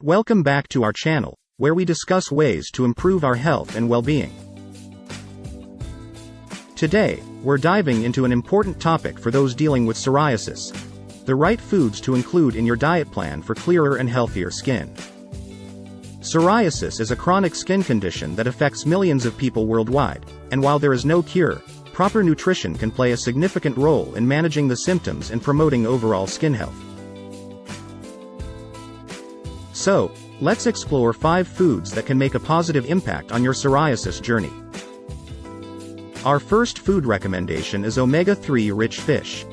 Welcome back to our channel, where we discuss ways to improve our health and well-being. Today, we're diving into an important topic for those dealing with psoriasis: the right foods to include in your diet plan for clearer and healthier skin. Psoriasis is a chronic skin condition that affects millions of people worldwide, and while there is no cure, proper nutrition can play a significant role in managing the symptoms and promoting overall skin health. So, let's explore 5 foods that can make a positive impact on your psoriasis journey. Our first food recommendation is omega-3 rich fish.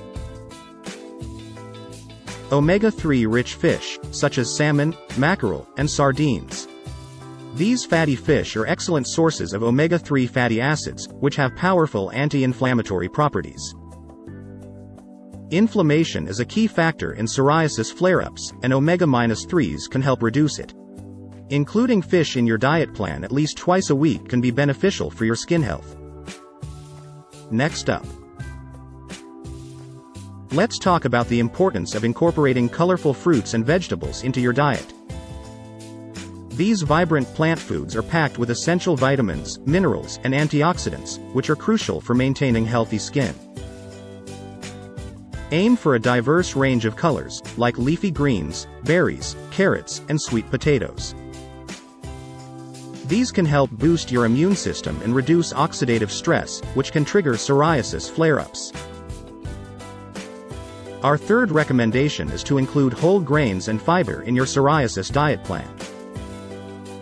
Omega-3 rich fish, such as salmon, mackerel, and sardines. These fatty fish are excellent sources of omega-3 fatty acids, which have powerful anti-inflammatory properties. Inflammation is a key factor in psoriasis flare-ups, and omega-3s can help reduce it. Including fish in your diet plan at least twice a week can be beneficial for your skin health. Next up, let's talk about the importance of incorporating colorful fruits and vegetables into your diet. These vibrant plant foods are packed with essential vitamins, minerals, and antioxidants, which are crucial for maintaining healthy skin. Aim for a diverse range of colors, like leafy greens, berries, carrots, and sweet potatoes. These can help boost your immune system and reduce oxidative stress, which can trigger psoriasis flare-ups. Our third recommendation is to include whole grains and fiber in your psoriasis diet plan.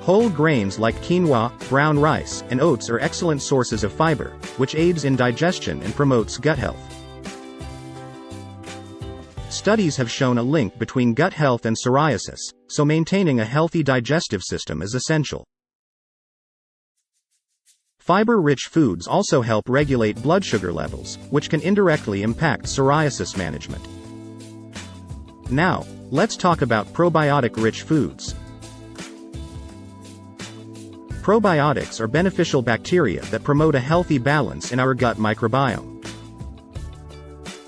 Whole grains like quinoa, brown rice, and oats are excellent sources of fiber, which aids in digestion and promotes gut health. Studies have shown a link between gut health and psoriasis, so maintaining a healthy digestive system is essential. Fiber-rich foods also help regulate blood sugar levels, which can indirectly impact psoriasis management. Now, let's talk about probiotic-rich foods. Probiotics are beneficial bacteria that promote a healthy balance in our gut microbiome.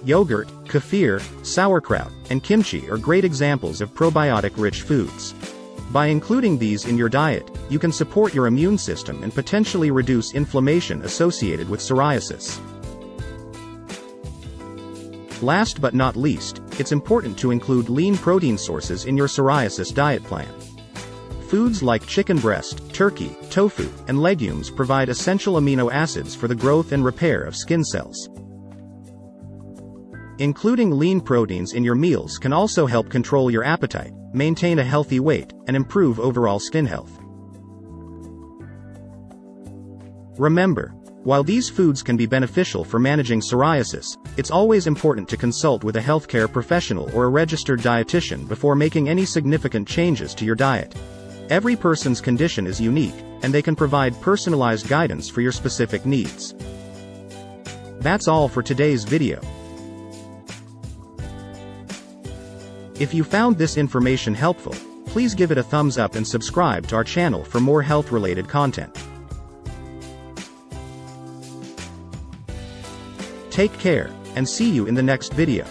Yogurt, kefir, sauerkraut, and kimchi are great examples of probiotic-rich foods. By including these in your diet, you can support your immune system and potentially reduce inflammation associated with psoriasis. Last but not least, it's important to include lean protein sources in your psoriasis diet plan. Foods like chicken breast, turkey, tofu, and legumes provide essential amino acids for the growth and repair of skin cells. Including lean proteins in your meals can also help control your appetite, maintain a healthy weight, and improve overall skin health. Remember, while these foods can be beneficial for managing psoriasis, it's always important to consult with a healthcare professional or a registered dietitian before making any significant changes to your diet. Every person's condition is unique, and they can provide personalized guidance for your specific needs. That's all for today's video. If you found this information helpful, please give it a thumbs up and subscribe to our channel for more health-related content. Take care, and see you in the next video.